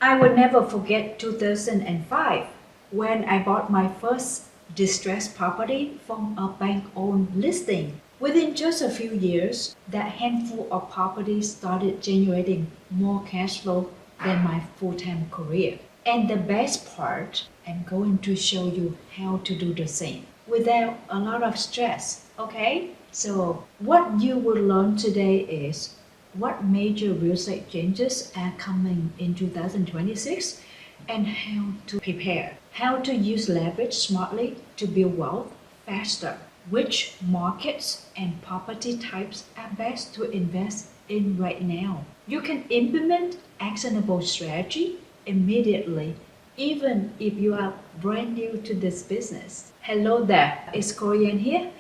I will never forget 2005 when I bought my first distressed property from a bank-owned listing. Within just a few years, that handful of properties started generating more cash flow than my full-time career. And the best part, I'm going to show you how to do the same without a lot of stress, okay? So what you will learn today is what major real estate changes are coming in 2026 and how to prepare, how to use leverage smartly to build wealth faster, which markets and property types are best to invest in right now. You can implement actionable strategy immediately even if you are brand new to this business. Hello there, it's Korianne here.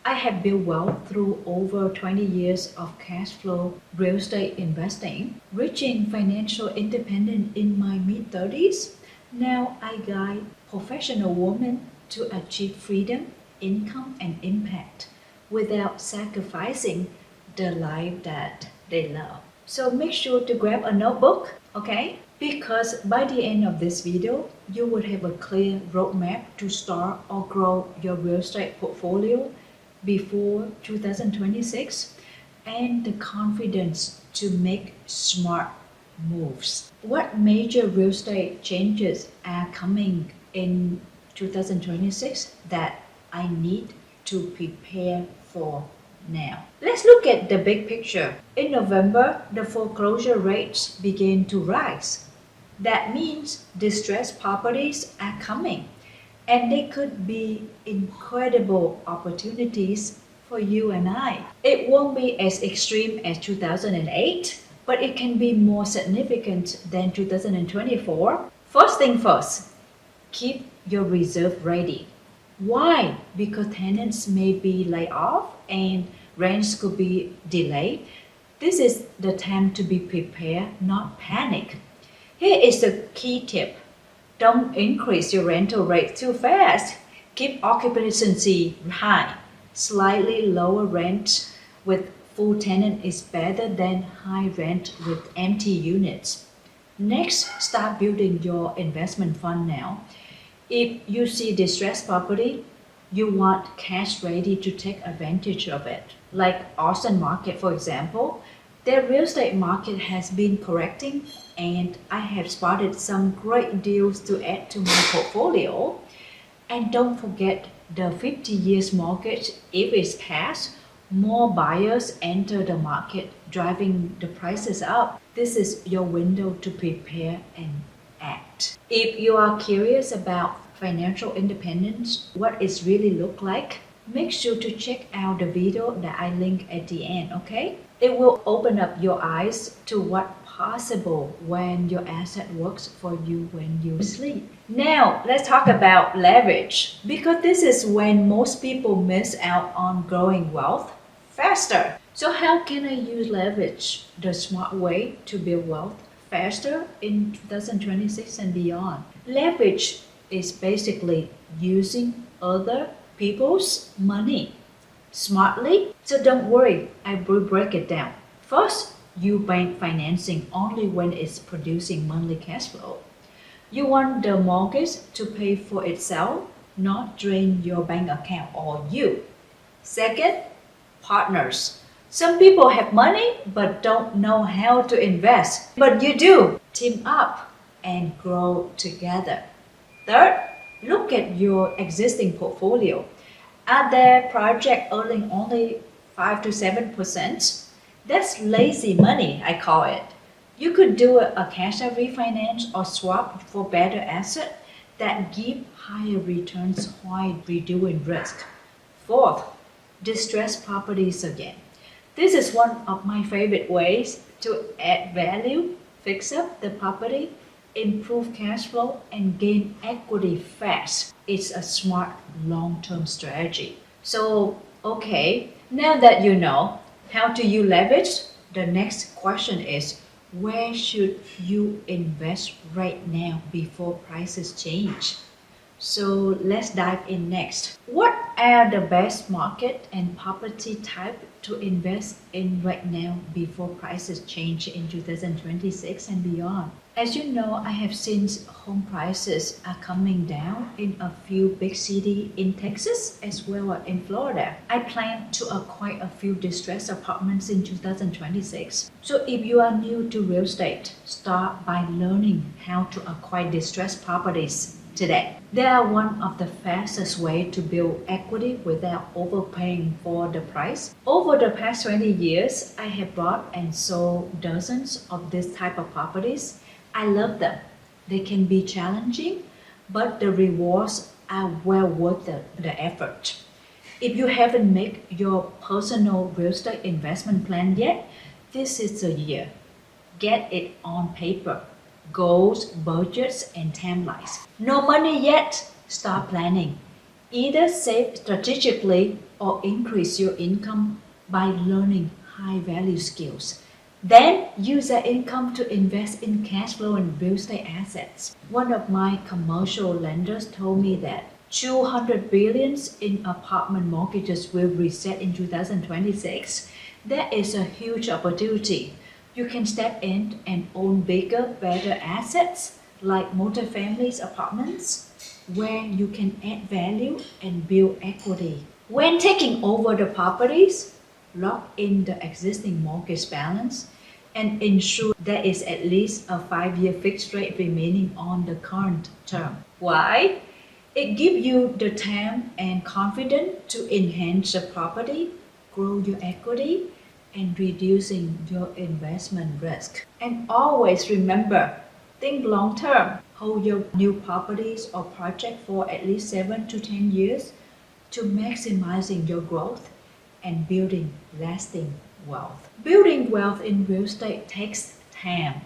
I have built wealth through over 20 years of cash flow real estate investing, reaching financial independence in my mid-30s. Now I guide professional women to achieve freedom, income, and impact without sacrificing the life that they love. So make sure to grab a notebook, okay? Because by the end of this video, you will have a clear roadmap to start or grow your real estate portfolio before 2026 and the confidence to make smart moves. What major real estate changes are coming in 2026 that I need to prepare for now? Let's look at the big picture. In November, the foreclosure rates began to rise. That means distressed properties are coming. And they could be incredible opportunities for you and I. It won't be as extreme as 2008, but it can be more significant than 2024. First thing first, keep your reserve ready. Why? Because tenants may be laid off and rents could be delayed. This is the time to be prepared, not panic. Here is the key tip. Don't increase your rental rate too fast. Keep occupancy high. Slightly lower rent with full tenant is better than high rent with empty units. Next, start building your investment fund now. If you see distressed property, you want cash ready to take advantage of it. Like Austin market, for example, their real estate market has been correcting and I have spotted some great deals to add to my portfolio. And don't forget the 50 years mortgage. If it's passed, more buyers enter the market, driving the prices up. This is your window to prepare and act. If you are curious about financial independence, what it really looks like, make sure to check out the video that I link at the end, okay? It will open up your eyes to what's possible when your asset works for you when you sleep. Now, let's talk about leverage, because this is when most people miss out on growing wealth faster. So how can I use leverage the smart way to build wealth faster in 2026 and beyond? Leverage is basically using other people's money smartly. So don't worry, I will break it down. First, you bank financing only when it's producing monthly cash flow. You want the mortgage to pay for itself, not drain your bank account or you. Second, partners. Some people have money but don't know how to invest, but you do. Team up and grow together. Third, look at your existing portfolio. Are there projects earning only 5 to 7%? That's lazy money, I call it. You could do a cash out refinance or swap for better assets that give higher returns while reducing risk. Fourth, distressed properties again. This is one of my favorite ways to add value, fix up the property, improve cash flow, and gain equity fast. It's a smart long-term strategy. So, okay, now that you know how to use leverage, the next question is, where should you invest right now before prices change? So let's dive in next. What are the best market and property type to invest in right now before prices change in 2026 and beyond? As you know, I have seen home prices are coming down in a few big cities in Texas as well as in Florida. I plan to acquire a few distressed apartments in 2026. So if you are new to real estate, start by learning how to acquire distressed properties today. They are one of the fastest ways to build equity without overpaying for the price. Over the past 20 years, I have bought and sold dozens of this type of properties. I love them. They can be challenging, but the rewards are well worth the effort. If you haven't made your personal real estate investment plan yet, this is the year. Get it on paper. Goals, budgets, and timelines. No money yet? Start planning. Either save strategically or increase your income by learning high-value skills. Then use that income to invest in cash flow and real estate assets. One of my commercial lenders told me that 200 billions in apartment mortgages will reset in 2026. That is a huge opportunity. You can step in and own bigger, better assets like multifamily apartments where you can add value and build equity. When taking over the properties, lock in the existing mortgage balance and ensure there is at least a 5-year fixed rate remaining on the current term. Why? It gives you the time and confidence to enhance the property, grow your equity, and reducing your investment risk. And always remember, think long term. Hold your new properties or project for at least 7 to 10 years to maximizing your growth and building lasting wealth. Building wealth in real estate takes time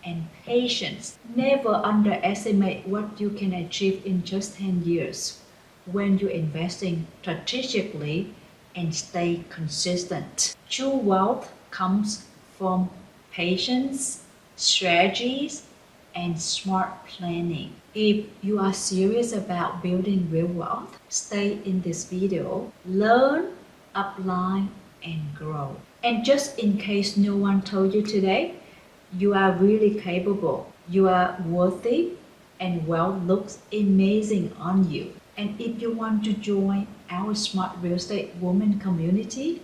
and patience. Never underestimate what you can achieve in just 10 years when you're investing strategically and stay consistent. True wealth comes from patience, strategies, and smart planning. If you are serious about building real wealth, stay in this video, learn, apply, and grow. And just in case no one told you today, you are really capable, you are worthy, and wealth looks amazing on you. And if you want to join our Smart Real Estate Women community,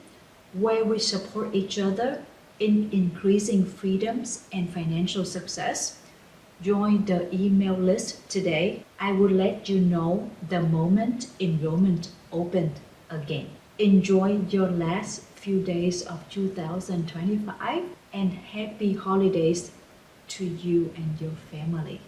where we support each other in increasing freedoms and financial success, join the email list today. I will let you know the moment enrollment opened again. Enjoy your last few days of 2025 and happy holidays to you and your family.